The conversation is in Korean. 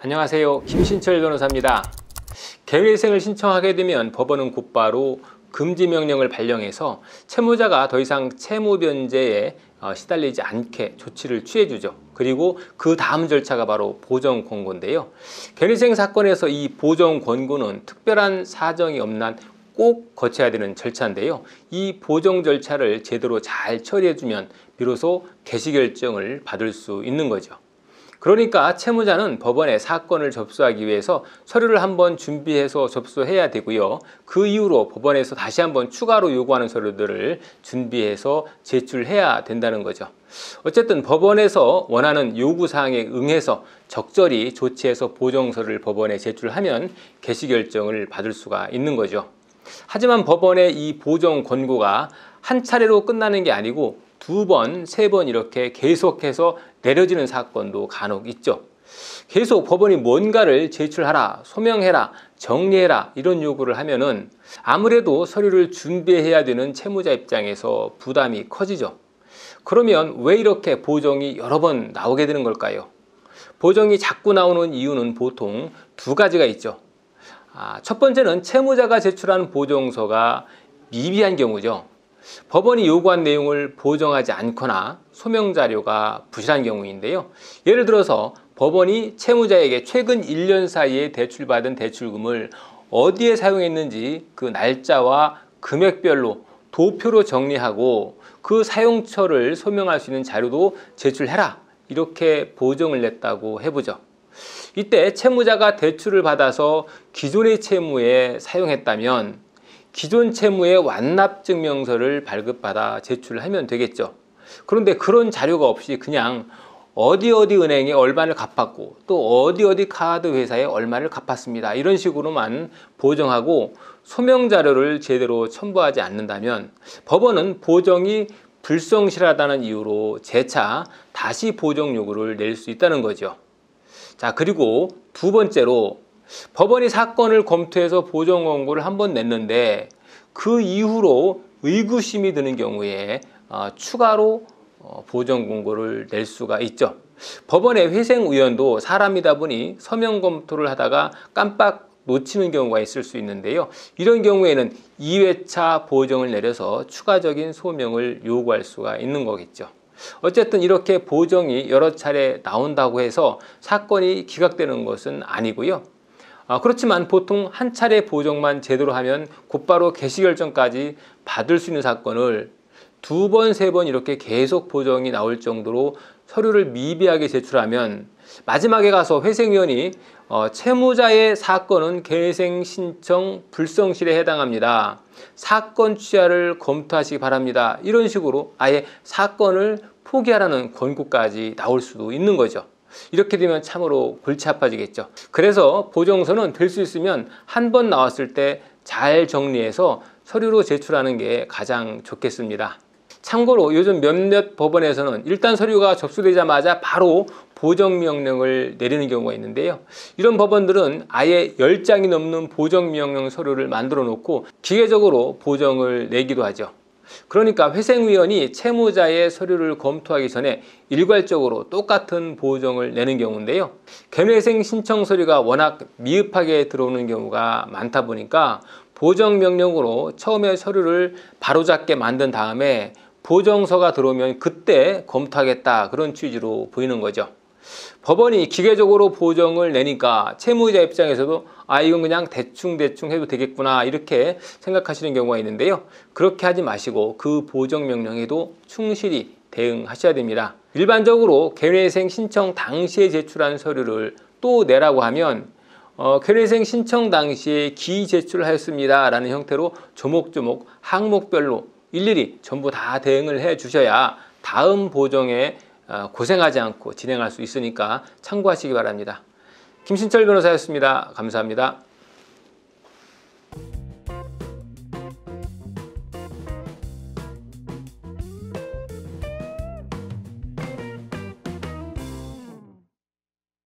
안녕하세요. 김신철 변호사입니다. 개회생을 신청하게 되면 법원은 곧바로 금지명령을 발령해서 채무자가 더 이상 채무 변제에 시달리지 않게 조치를 취해주죠. 그리고 그 다음 절차가 바로 보정 권고인데요. 개회생 사건에서 이 보정 권고는 특별한 사정이 없는 한 꼭 거쳐야 되는 절차인데요. 이 보정 절차를 제대로 잘 처리해주면 비로소 개시 결정을 받을 수 있는 거죠. 그러니까 채무자는 법원에 사건을 접수하기 위해서 서류를 한번 준비해서 접수해야 되고요. 그 이후로 법원에서 다시 한번 추가로 요구하는 서류들을 준비해서 제출해야 된다는 거죠. 어쨌든 법원에서 원하는 요구사항에 응해서 적절히 조치해서 보정서를 법원에 제출하면 개시 결정을 받을 수가 있는 거죠. 하지만 법원의 이 보정 권고가 한 차례로 끝나는 게 아니고 두 번, 세 번 이렇게 계속해서 내려지는 사건도 간혹 있죠. 계속 법원이 뭔가를 제출하라, 소명해라, 정리해라 이런 요구를 하면은 아무래도 서류를 준비해야 되는 채무자 입장에서 부담이 커지죠. 그러면 왜 이렇게 보정이 여러 번 나오게 되는 걸까요? 보정이 자꾸 나오는 이유는 보통 두 가지가 있죠. 첫 번째는 채무자가 제출한 보정서가 미비한 경우죠. 법원이 요구한 내용을 보정하지 않거나 소명자료가 부실한 경우인데요. 예를 들어서 법원이 채무자에게 최근 1년 사이에 대출받은 대출금을 어디에 사용했는지 그 날짜와 금액별로 도표로 정리하고 그 사용처를 소명할 수 있는 자료도 제출해라 이렇게 보정을 냈다고 해보죠. 이때 채무자가 대출을 받아서 기존의 채무에 사용했다면 기존 채무의 완납증명서를 발급받아 제출하면 되겠죠. 그런데 그런 자료가 없이 그냥 어디 은행에 얼마를 갚았고 또 어디 카드 회사에 얼마를 갚았습니다. 이런 식으로만 보정하고 소명 자료를 제대로 첨부하지 않는다면 법원은 보정이 불성실하다는 이유로 재차 다시 보정 요구를 낼 수 있다는 거죠. 자, 그리고 두 번째로 법원이 사건을 검토해서 보정 권고를 한 번 냈는데 그 이후로 의구심이 드는 경우에 추가로 보정 권고를 낼 수가 있죠. 법원의 회생의원도 사람이다 보니 서명 검토를 하다가 깜빡 놓치는 경우가 있을 수 있는데요. 이런 경우에는 2회차 보정을 내려서 추가적인 소명을 요구할 수가 있는 거겠죠. 어쨌든 이렇게 보정이 여러 차례 나온다고 해서 사건이 기각되는 것은 아니고요. 그렇지만 보통 한 차례 보정만 제대로 하면 곧바로 개시 결정까지 받을 수 있는 사건을 두 번, 세 번 이렇게 계속 보정이 나올 정도로 서류를 미비하게 제출하면 마지막에 가서 회생위원이 채무자의 사건은 개회생 신청 불성실에 해당합니다. 사건 취하를 검토하시기 바랍니다. 이런 식으로 아예 사건을 포기하라는 권고까지 나올 수도 있는 거죠. 이렇게 되면 참으로 골치 아파지겠죠. 그래서 보정서는 될 수 있으면 한 번 나왔을 때 잘 정리해서 서류로 제출하는 게 가장 좋겠습니다. 참고로 요즘 몇몇 법원에서는 일단 서류가 접수되자마자 바로 보정명령을 내리는 경우가 있는데요. 이런 법원들은 아예 10장이 넘는 보정명령 서류를 만들어 놓고 기계적으로 보정을 내기도 하죠. 그러니까 회생위원이 채무자의 서류를 검토하기 전에 일괄적으로 똑같은 보정을 내는 경우인데요. 개회생 신청 서류가 워낙 미흡하게 들어오는 경우가 많다 보니까 보정명령으로 처음에 서류를 바로잡게 만든 다음에 보정서가 들어오면 그때 검토하겠다 그런 취지로 보이는 거죠. 법원이 기계적으로 보정을 내니까 채무자 입장에서도 이건 그냥 대충 해도 되겠구나 이렇게 생각하시는 경우가 있는데요. 그렇게 하지 마시고 그 보정 명령에도 충실히 대응하셔야 됩니다. 일반적으로 개회생 신청 당시에 제출한 서류를 또 내라고 하면 개회생 신청 당시에 기제출하였습니다 라는 형태로 조목조목 항목별로 일일이 전부 다 대응을 해 주셔야 다음 보정에 고생하지 않고 진행할 수 있으니까 참고하시기 바랍니다. 김신철 변호사였습니다. 감사합니다.